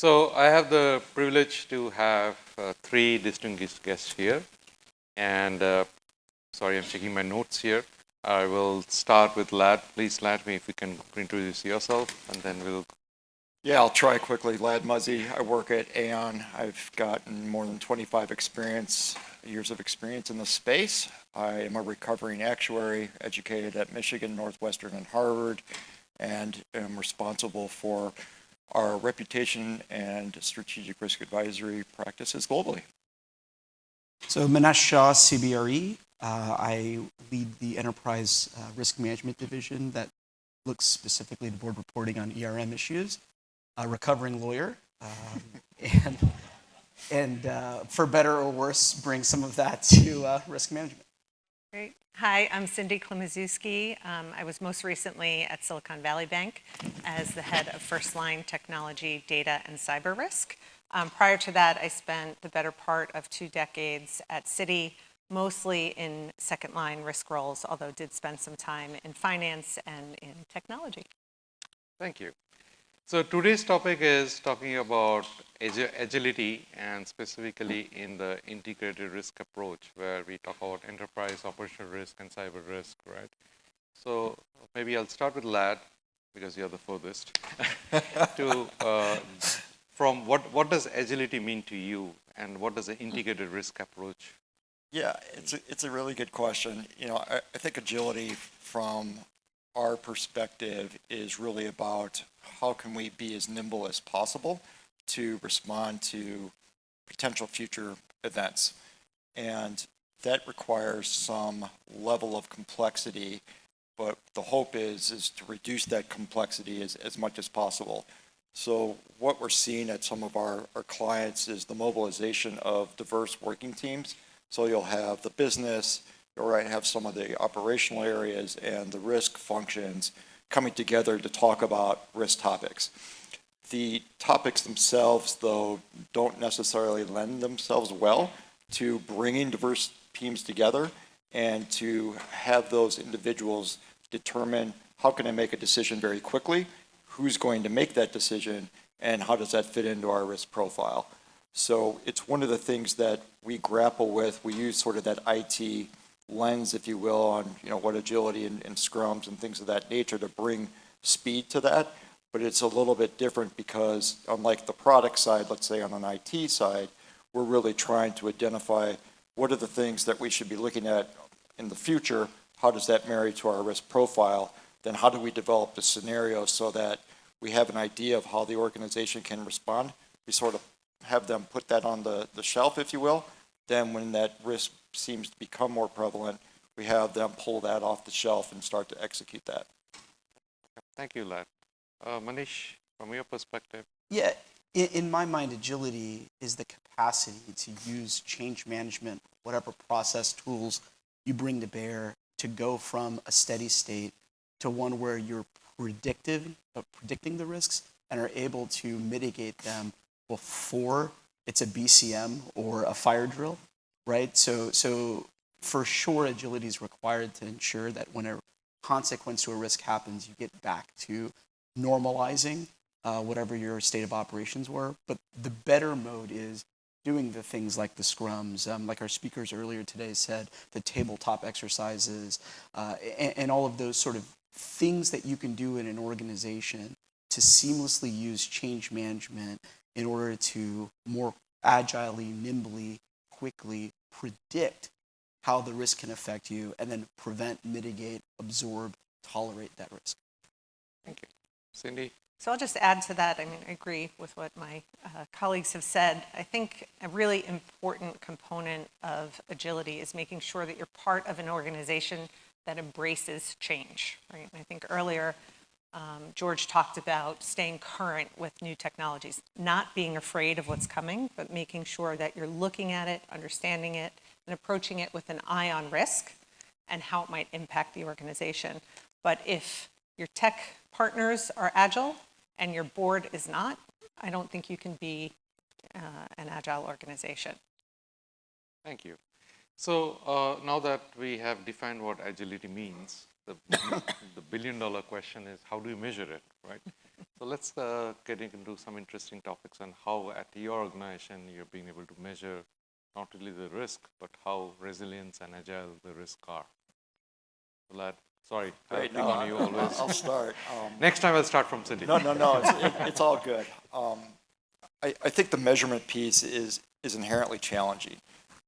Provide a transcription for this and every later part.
So I have the privilege to have three distinguished guests here. And sorry, I'm checking my notes here. I will start with Lad. Please, Lad, me if you can introduce yourself, and then we'll. Yeah, I'll try quickly. Lad Muzzy. I work at Aon. I've gotten more than 25 years of experience in the space. I am a recovering actuary, educated at Michigan, Northwestern, and Harvard, and am responsible for our reputation and strategic risk advisory practices globally. So Manesh Shah, CBRE. I lead the enterprise risk management division that looks specifically to board reporting on ERM issues. A recovering lawyer, and for better or worse, bring some of that to risk management. Great. Hi, I'm Cindy Klimaszewski. I was most recently at Silicon Valley Bank as the head of first line technology, data, and cyber risk. Prior to that, I spent the better part of 2 decades at Citi, mostly in second line risk roles, although did spend some time in finance and in technology. Thank you. So today's topic is talking about agility, and specifically in the integrated risk approach, where we talk about enterprise, operational risk, and cyber risk, right? So maybe I'll start with Lad, because you're the furthest. From what does agility mean to you, and what does the integrated risk approach? Yeah, it's a really good question. You know, I think agility from our perspective is really about how can we be as nimble as possible to respond to potential future events. And that requires some level of complexity, but the hope is to reduce that complexity as much as possible. So what we're seeing at some of our clients is the mobilization of diverse working teams. So you'll have the business, you'll have some of the operational areas and the risk functions coming together to talk about risk topics. The topics themselves, though, don't necessarily lend themselves well to bringing diverse teams together and to have those individuals determine how can I make a decision very quickly, who's going to make that decision, and how does that fit into our risk profile. So it's one of the things that we grapple with. We use sort of that IT lens, if you will, on what agility and scrums and things of that nature to bring speed to that. But it's a little bit different because unlike the product side, let's say on an IT side, we're really trying to identify what are the things that we should be looking at in the future, how does that marry to our risk profile, then how do we develop the scenario so that we have an idea of how the organization can respond. We sort of have them put that on the shelf, if you will. Then when that risk seems to become more prevalent, we have them pull that off the shelf and start to execute that. Thank you, Lad. Manish, from your perspective? Yeah, in my mind, agility is the capacity to use change management, whatever process tools you bring to bear, to go from a steady state to one where you're predicting the risks and are able to mitigate them before it's a BCM or a fire drill, right? So for sure, agility is required to ensure that when a consequence to a risk happens, you get back to normalizing whatever your state of operations were. But the better mode is doing the things like the scrums, like our speakers earlier today said, the tabletop exercises, and all of those sort of things that you can do in an organization to seamlessly use change management in order to more agilely, nimbly, quickly predict how the risk can affect you and then prevent, mitigate, absorb, tolerate that risk. Thank you. Cindy? So I'll just add to that. I mean, I agree with what my colleagues have said. I think a really important component of agility is making sure that you're part of an organization that embraces change, right? And I think earlier, George talked about staying current with new technologies, not being afraid of what's coming, but making sure that you're looking at it, understanding it, and approaching it with an eye on risk and how it might impact the organization. But if your tech partners are agile and your board is not, I don't think you can be an agile organization. Thank you. So now that we have defined what agility means, the billion-dollar question is, how do you measure it, right? So let's get into some interesting topics on how at your organization you're being able to measure not only the risk, but how resilient and agile the risk are. So sorry, Great. picking on you always. I'll start. Next time I'll start from Cindy. No, it's all good. I think the measurement piece is inherently challenging.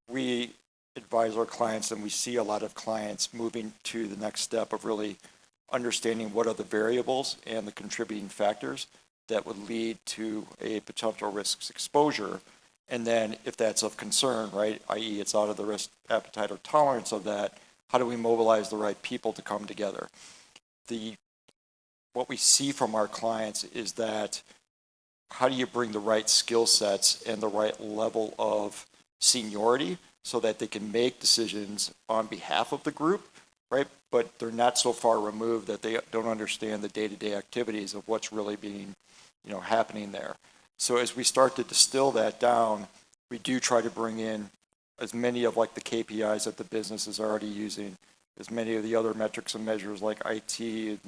We advise our clients, and we see a lot of clients moving to the next step of really understanding what are the variables and the contributing factors that would lead to a potential risk exposure. And then if that's of concern, right, i.e. it's out of the risk appetite or tolerance of that, how do we mobilize the right people to come together? What we see from our clients is that how do you bring the right skill sets and the right level of seniority so that they can make decisions on behalf of the group, right? But they're not so far removed that they don't understand the day-to-day activities of what's really being, happening there. So as we start to distill that down, we do try to bring in as many of like the KPIs that the business is already using, as many of the other metrics and measures like IT,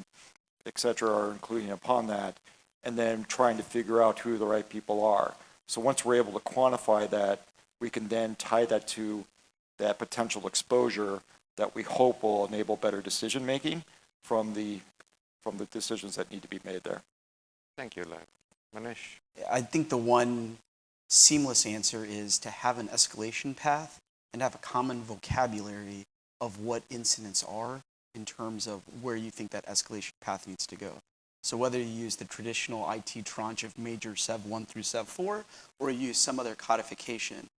et cetera, are including upon that, and then trying to figure out who the right people are. So once we're able to quantify that, we can then tie that to that potential exposure that we hope will enable better decision making from the decisions that need to be made there. Thank you, Lev. Manish? I think the one seamless answer is to have an escalation path and have a common vocabulary of what incidents are in terms of where you think that escalation path needs to go. So whether you use the traditional IT tranche of major Sev 1 through Sev 4, or you use some other codification,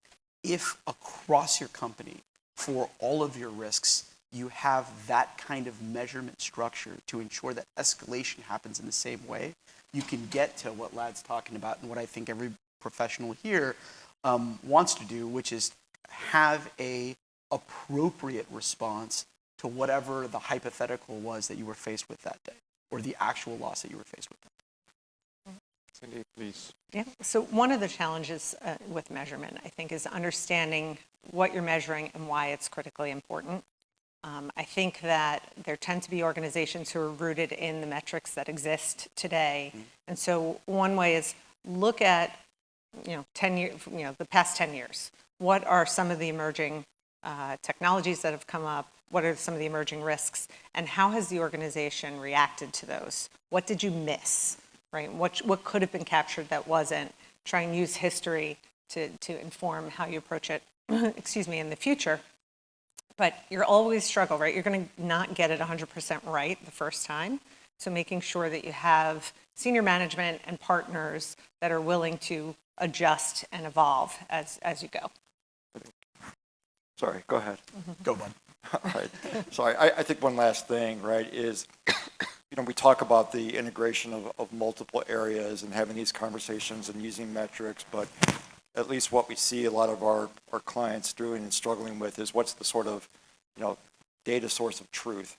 if across your company, for all of your risks, you have that kind of measurement structure to ensure that escalation happens in the same way, you can get to what Lad's talking about and what I think every professional here wants to do, which is have a appropriate response to whatever the hypothetical was that you were faced with that day, or the actual loss that you were faced with. Cindy, please. Yeah, so one of the challenges with measurement, I think, is understanding what you're measuring and why it's critically important. I think that there tend to be organizations who are rooted in the metrics that exist today. And so one way is look at, 10 years, the past 10 years. What are some of the emerging technologies that have come up? What are some of the emerging risks? And how has the organization reacted to those? What did you miss, right? What could have been captured that wasn't? Try and use history to inform how you approach it, in the future. But you'll always struggle, right? You're going to not get it 100% right the first time. So making sure that you have senior management and partners that are willing to adjust and evolve as you go. Sorry, go ahead. Go, bud. All right. Sorry, I think one last thing, right, is, we talk about the integration of multiple areas and having these conversations and using metrics, but at least what we see a lot of our clients doing and struggling with is what's the sort of, data source of truth,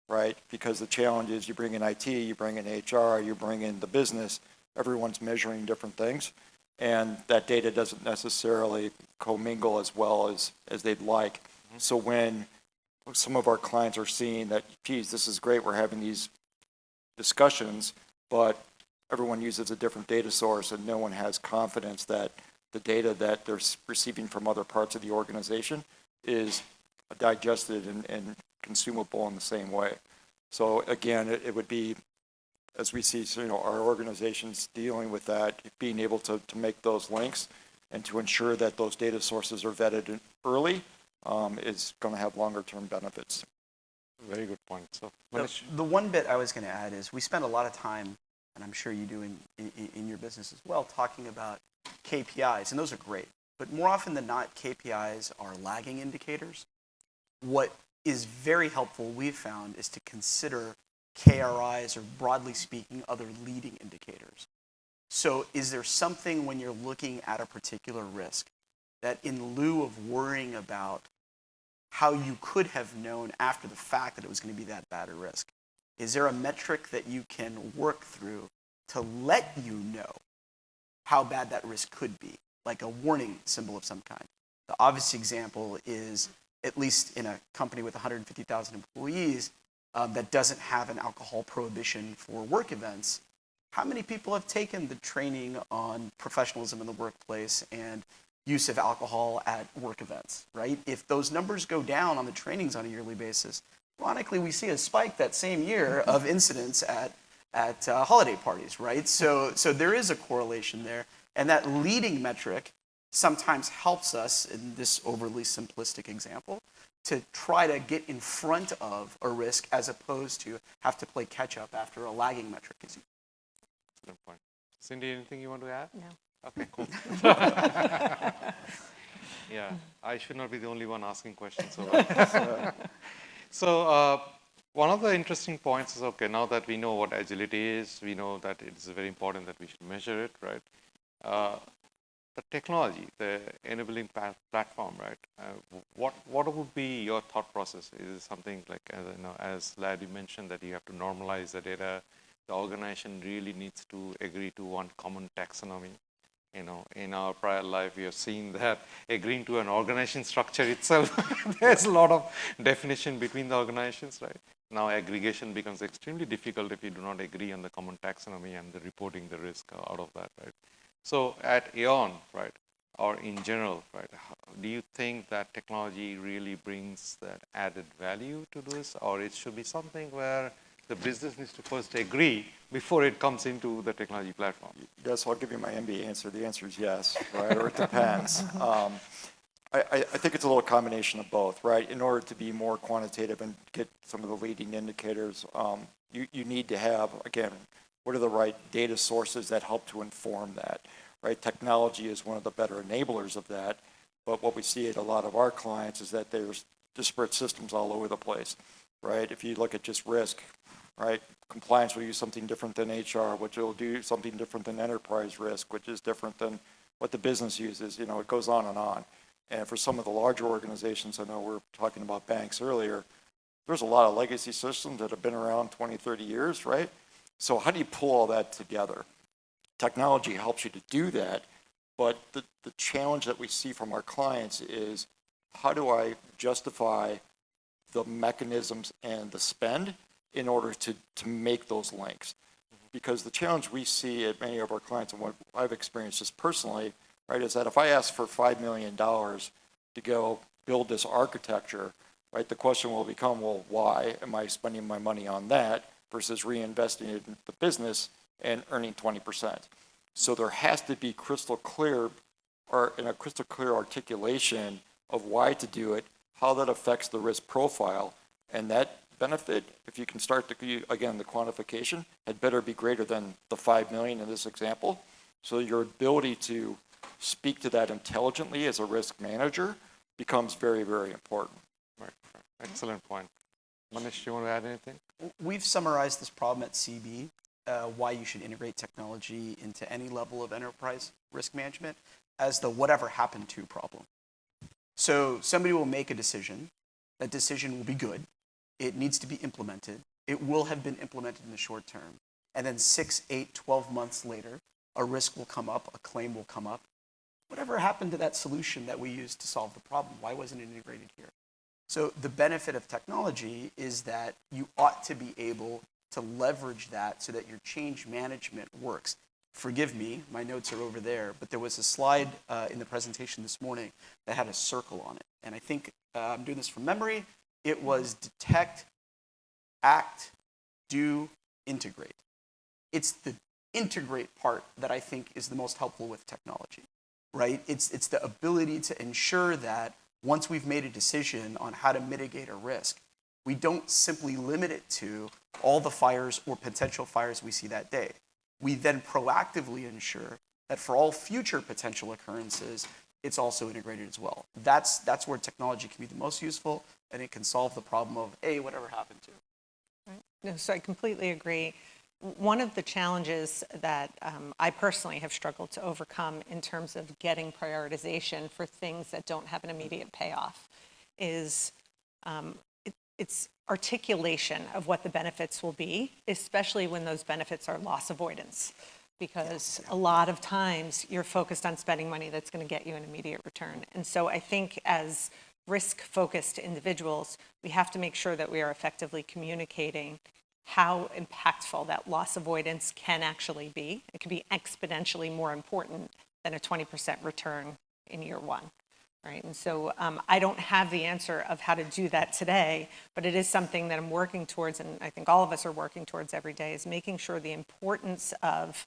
right? Because the challenge is you bring in IT, you bring in HR, you bring in the business, everyone's measuring different things, and that data doesn't necessarily commingle as well as they'd like. So when some of our clients are seeing that, geez, this is great, we're having these discussions, but everyone uses a different data source and no one has confidence that the data that they're receiving from other parts of the organization is digested and consumable in the same way. So again, it would be, as we see, our organizations dealing with that, being able to make those links and to ensure that those data sources are vetted early is going to have longer term benefits. Very good point. So The one bit I was going to add is we spend a lot of time, and I'm sure you do in your business as well, talking about KPIs, and those are great. But more often than not, KPIs are lagging indicators. What is very helpful, we've found, is to consider KRIs, or broadly speaking, other leading indicators. So is there something when you're looking at a particular risk that in lieu of worrying about how you could have known after the fact that it was going to be that bad a risk, is there a metric that you can work through to let you know how bad that risk could be, like a warning symbol of some kind? The obvious example is, at least in a company with 150,000 employees that doesn't have an alcohol prohibition for work events, how many people have taken the training on professionalism in the workplace and use of alcohol at work events, right? If those numbers go down on the trainings on a yearly basis, ironically, we see a spike that same year of incidents at holiday parties, right? So there is a correlation there, and that leading metric sometimes helps us in this overly simplistic example to try to get in front of a risk as opposed to have to play catch up after a lagging metric is used. Good point. Cindy, anything you want to add? No. Okay, cool. Yeah, I should not be the only one asking questions. So one of the interesting points is, okay, now that we know what agility is, we know that it's very important that we should measure it, right? The technology, the enabling platform, right? What would be your thought process? Is it something like, as Larry mentioned, that you have to normalize the data? The organization really needs to agree to one common taxonomy. In our prior life, we have seen that agreeing to an organization structure itself, there's a lot of definition between the organizations, right? Now aggregation becomes extremely difficult if you do not agree on the common taxonomy and the reporting the risk out of that, right? So at Aon, right, or in general, right, do you think that technology really brings that added value to this, or it should be something where the business needs to first agree before it comes into the technology platform? Yes, I'll give you my MBA answer. The answer is yes, right? Or it depends. I think it's a little combination of both, right? In order to be more quantitative and get some of the leading indicators, you need to have, again, what are the right data sources that help to inform that, right? Technology is one of the better enablers of that, but what we see at a lot of our clients is that there's disparate systems all over the place, right? If you look at just risk, right? Compliance will use something different than HR, which will do something different than enterprise risk, which is different than what the business uses. It goes on and on. And for some of the larger organizations, I know we're talking about banks earlier, there's a lot of legacy systems that have been around 20, 30 years, right? So how do you pull all that together? Technology helps you to do that, but the challenge that we see from our clients is, how do I justify the mechanisms and the spend in order to make those links? Because the challenge we see at many of our clients, and what I've experienced just personally, right, is that if I ask for $5 million to go build this architecture, right, the question will become, well, why am I spending my money on that versus reinvesting it in the business and earning 20%? So there has to be crystal clear articulation of why to do it, how that affects the risk profile, and that benefit, if you can start to, again, the quantification, had better be greater than the 5 million in this example. So your ability to speak to that intelligently as a risk manager becomes very, very important. Right. Excellent point. Manish, do you want to add anything? We've summarized this problem at CB, why you should integrate technology into any level of enterprise risk management, as the whatever happened to problem. So somebody will make a decision. That decision will be good. It needs to be implemented. It will have been implemented in the short term. And then 6, 8, 12 months later, a risk will come up, a claim will come up. Whatever happened to that solution that we used to solve the problem? Why wasn't it integrated here? So the benefit of technology is that you ought to be able to leverage that so that your change management works. Forgive me, my notes are over there, but there was a slide in the presentation this morning that had a circle on it. And I think, I'm doing this from memory, it was detect, act, do, integrate. It's the integrate part that I think is the most helpful with technology, right? It's the ability to ensure that once we've made a decision on how to mitigate a risk, we don't simply limit it to all the fires or potential fires we see that day. We then proactively ensure that for all future potential occurrences, it's also integrated as well. That's where technology can be the most useful, and it can solve the problem of, hey, whatever happened to. Right. No, so I completely agree. One of the challenges that I personally have struggled to overcome in terms of getting prioritization for things that don't have an immediate payoff is it's articulation of what the benefits will be, especially when those benefits are loss avoidance. Because a lot of times you're focused on spending money that's going to get you an immediate return. And so I think as risk-focused individuals, we have to make sure that we are effectively communicating how impactful that loss avoidance can actually be. It can be exponentially more important than a 20% return in year one, right? And so I don't have the answer of how to do that today, but it is something that I'm working towards, and I think all of us are working towards every day, is making sure the importance of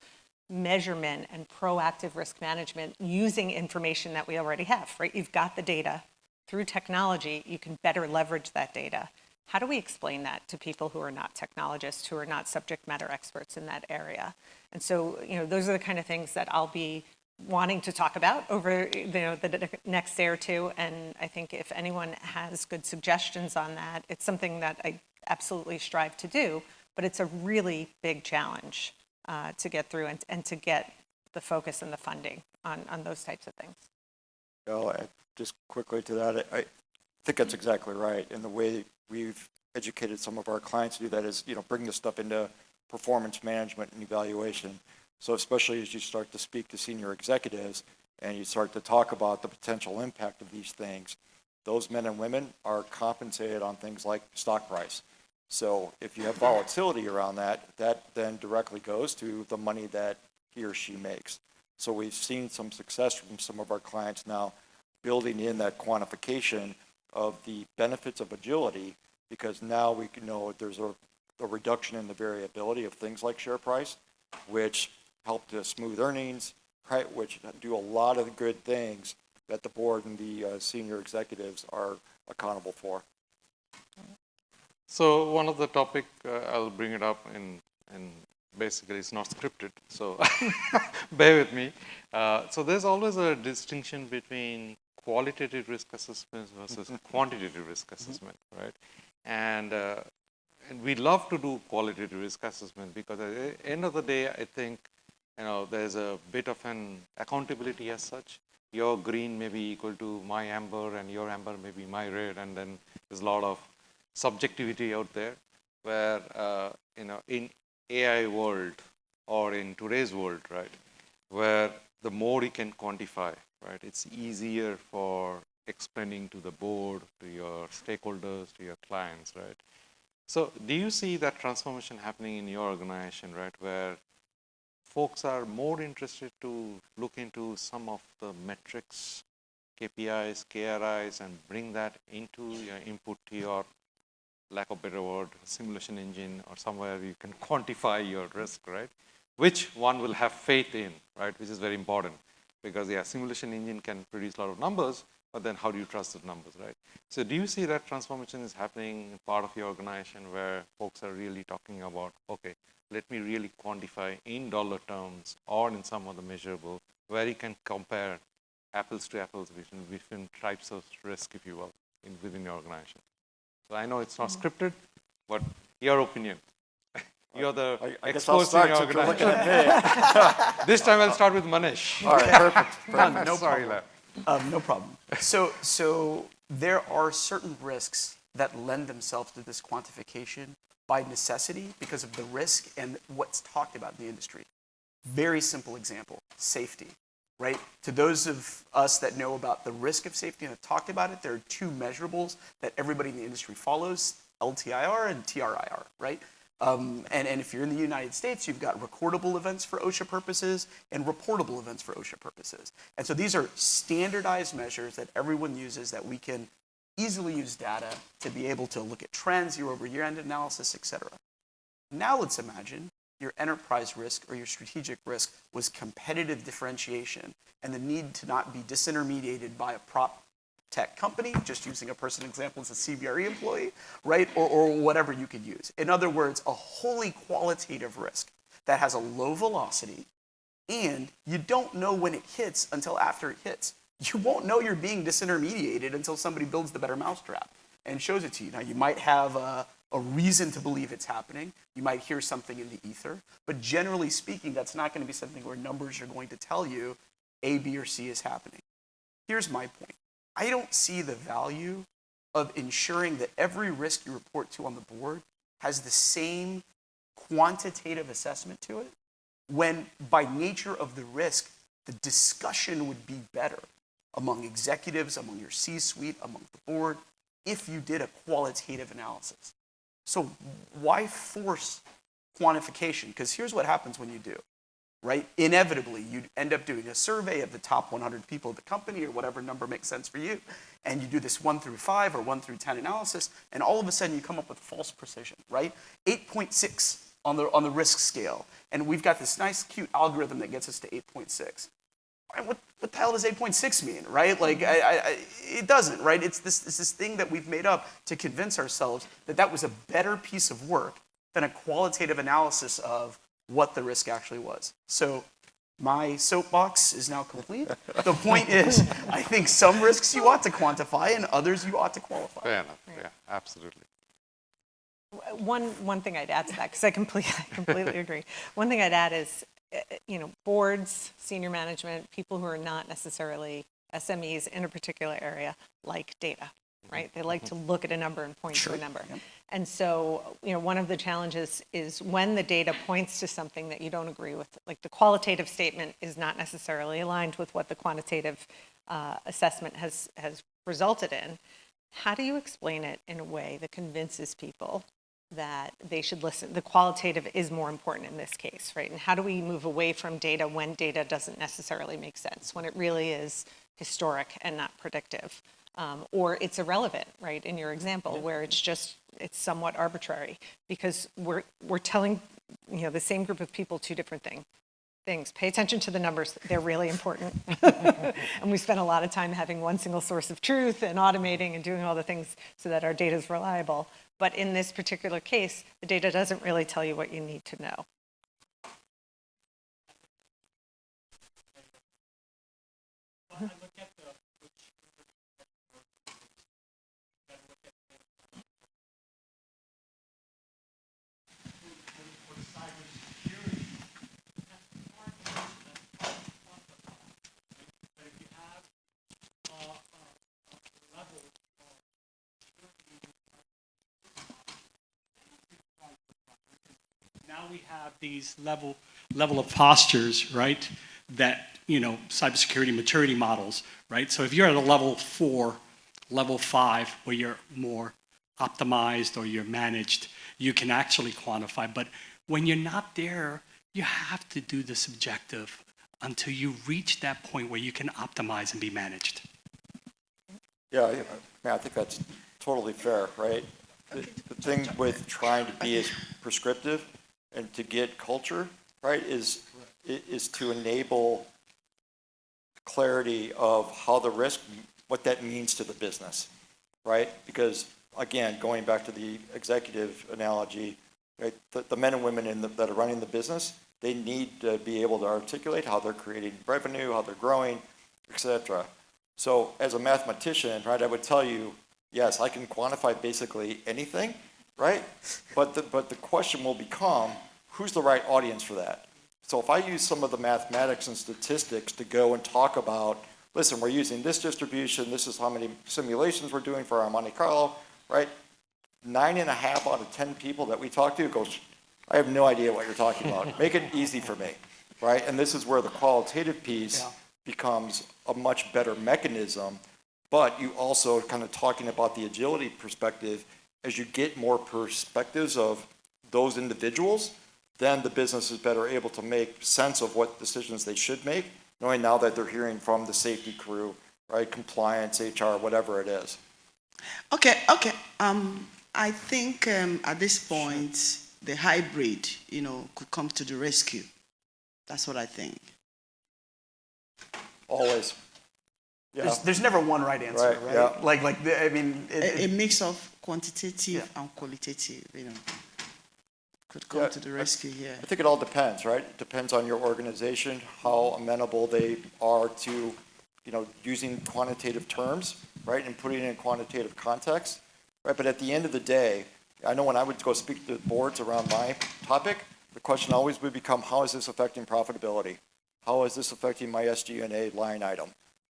measurement and proactive risk management using information that we already have, right? You've got the data. Through technology, you can better leverage that data. How do we explain that to people who are not technologists, who are not subject matter experts in that area? And so, those are the kind of things that I'll be wanting to talk about over the next day or two. And I think if anyone has good suggestions on that, it's something that I absolutely strive to do, but it's a really big challenge to get through and to get the focus and the funding on those types of things. Well, just quickly to that, I think that's exactly right. And the way we've educated some of our clients to do that is, bring this stuff into performance management and evaluation. So especially as you start to speak to senior executives and you start to talk about the potential impact of these things, those men and women are compensated on things like stock price. So if you have volatility around that, that then directly goes to the money that he or she makes. So we've seen some success from some of our clients now building in that quantification of the benefits of agility, because now we can know there's a reduction in the variability of things like share price, which help to smooth earnings, right, which do a lot of good things that the board and the senior executives are accountable for. So one of the topic, I'll bring it up and basically it's not scripted, so bear with me. So there's always a distinction between qualitative risk assessments versus quantitative risk assessment, right? And we love to do qualitative risk assessment because at the end of the day, I think, there's a bit of an accountability as such. Your green may be equal to my amber and your amber may be my red, and then there's a lot of subjectivity out there where, in AI world or in today's world, right, where the more you can quantify, right, it's easier for explaining to the board, to your stakeholders, to your clients, right? So do you see that transformation happening in your organization, right, where folks are more interested to look into some of the metrics, KPIs, KRIs, and bring that into your input to your, lack of a better word, simulation engine or somewhere you can quantify your risk, right? Which one will have faith in, right? Which is very important because, yeah, simulation engine can produce a lot of numbers, but then how do you trust the numbers, right? So do you see that transformation is happening in part of your organization where folks are really talking about, okay, let me really quantify in dollar terms or in some other measurable where you can compare apples to apples between types of risk, if you will, within your organization? So I know it's not scripted, but your opinion. You're the experts in your organization. This time I'll start with Manish. All right, perfect. No Sorry, problem. No problem. So there are certain risks that lend themselves to this quantification by necessity because of the risk and what's talked about in the industry. Very simple example, safety, right? To those of us that know about the risk of safety and have talked about it, there are two measurables that everybody in the industry follows, LTIR and TRIR, right? And if you're in the United States, you've got recordable events for OSHA purposes and reportable events for OSHA purposes. And so these are standardized measures that everyone uses that we can easily use data to be able to look at trends, year-over-year end analysis, et cetera. Now let's imagine your enterprise risk or your strategic risk was competitive differentiation and the need to not be disintermediated by a prop tech company, just using a personal example as a CBRE employee, right? Or whatever you could use. In other words, a wholly qualitative risk that has a low velocity and you don't know when it hits until after it hits. You won't know you're being disintermediated until somebody builds the better mousetrap and shows it to you. Now, you might have a reason to believe it's happening. You might hear something in the ether. But generally speaking, that's not going to be something where numbers are going to tell you A, B, or C is happening. Here's my point. I don't see the value of ensuring that every risk you report to on the board has the same quantitative assessment to it when, by nature of the risk, the discussion would be better among executives, among your C-suite, among the board, if you did a qualitative analysis. So why force quantification? Because here's what happens when you do, right? Inevitably, you end up doing a survey of the top 100 people at the company or whatever number makes sense for you, and you do this 1 through 5 or 1 through 10 analysis, and all of a sudden you come up with false precision, right? 8.6 on the risk scale, and we've got this nice, cute algorithm that gets us to 8.6. What the hell does 8.6 mean, right? Like, it doesn't, right? It's this thing that we've made up to convince ourselves that that was a better piece of work than a qualitative analysis of what the risk actually was. So my soapbox is now complete. The point is, I think some risks you ought to quantify and others you ought to qualify. Fair enough. Yeah, absolutely. One thing I'd add to that, because I completely agree. One thing I'd add is, boards, senior management, people who are not necessarily SMEs in a particular area like data, right? They like to look at a number and point to a number. Yep. And so, one of the challenges is when the data points to something that you don't agree with, like the qualitative statement is not necessarily aligned with what the quantitative assessment has resulted in. How do you explain it in a way that convinces people that they should listen? The qualitative is more important in this case, right? And how do we move away from data when data doesn't necessarily make sense, when it really is historic and not predictive? Or it's irrelevant, right, in your example, where it's somewhat arbitrary, because we're telling, the same group of people two different things. Pay attention to the numbers. They're really important. And we spend a lot of time having one single source of truth and automating and doing all the things so that our data is reliable. But in this particular case, the data doesn't really tell you what you need to know. Now we have these level of postures, right? That, cybersecurity maturity models, right? So if you're at a level 4, level 5, where you're more optimized or you're managed, you can actually quantify. But when you're not there, you have to do the subjective until you reach that point where you can optimize and be managed. Yeah, I think that's totally fair, right? The thing with trying to be as prescriptive and to get culture, right, is to enable clarity of how the risk, what that means to the business, right? Because, again, going back to the executive analogy, right, the men and women that are running the business, they need to be able to articulate how they're creating revenue, how they're growing, etc. So as a mathematician, right, I would tell you, yes, I can quantify basically anything, right? But the question will become, who's the right audience for that? So if I use some of the mathematics and statistics to go and talk about, listen, we're using this distribution, this is how many simulations we're doing for our Monte Carlo, right? 9.5 out of 10 people that we talk to goes, I have no idea what you're talking about. Make it easy for me, right? And this is where the qualitative piece becomes a much better mechanism, but you also kind of talking about the agility perspective, as you get more perspectives of those individuals, then the business is better able to make sense of what decisions they should make, knowing now that they're hearing from the safety crew, right, compliance, HR, whatever it is. Okay. I think at this point, the hybrid, could come to the rescue. That's what I think. Always. Yeah. There's never one right answer, right? Yeah. A mix of quantitative and qualitative, could come to the rescue here. I think it all depends, right? It depends on your organization, how amenable they are to, using quantitative terms, right, and putting it in quantitative context, right? But at the end of the day, I know when I would go speak to boards around my topic, the question always would become, how is this affecting profitability? How is this affecting my SG&A line item,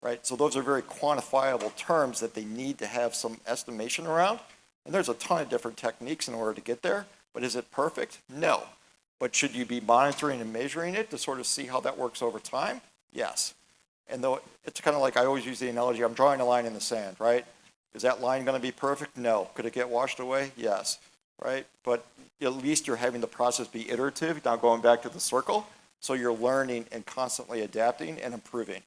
right? So those are very quantifiable terms that they need to have some estimation around. And there's a ton of different techniques in order to get there. But is it perfect? No. But should you be monitoring and measuring it to sort of see how that works over time? Yes. And though it's kind of like I always use the analogy, I'm drawing a line in the sand, right? Is that line going to be perfect? No. Could it get washed away? Yes. right? But at least you're having the process be iterative, now going back to the circle, so you're learning and constantly adapting and improving.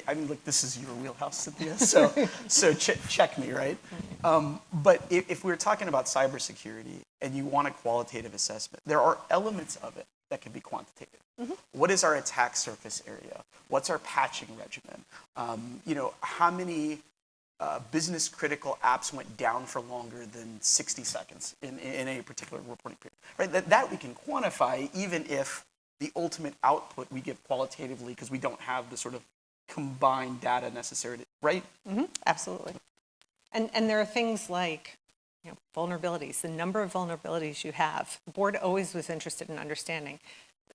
I mean, look, this is your wheelhouse, Cynthia, so check me, right? But if we're talking about cybersecurity and you want a qualitative assessment, there are elements of it that can be quantitative. What is our attack surface area? What's our patching regimen? How many business critical apps went down for longer than 60 seconds in a particular reporting period, right? That we can quantify, even if the ultimate output we give qualitatively because we don't have the sort of combined data necessary, right? Absolutely. And there are things like vulnerabilities, the number of vulnerabilities you have. The board always was interested in understanding.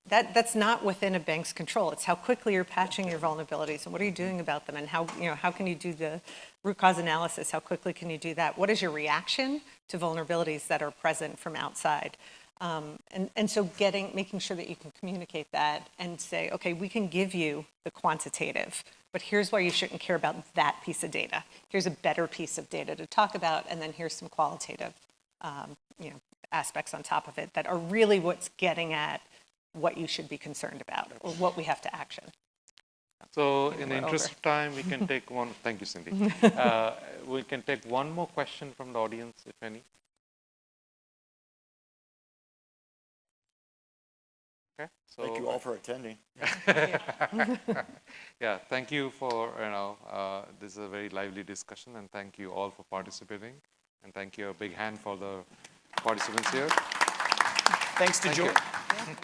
That's not within a bank's control. It's how quickly you're patching your vulnerabilities and what are you doing about them and how can you do the root cause analysis? How quickly can you do that? What is your reaction to vulnerabilities that are present from outside? And so making sure that you can communicate that and say, okay, we can give you the quantitative, but here's why you shouldn't care about that piece of data. Here's a better piece of data to talk about, and then here's some qualitative aspects on top of it that are really what's getting at what you should be concerned about or what we have to action. So in the interest of time, we can take one. Thank you, Cindy. We can take one more question from the audience, if any. Okay. So Thank you all for attending. yeah, thank you for, this is a very lively discussion, and thank you all for participating. And thank you, a big hand for the participants here. Thanks to George. You.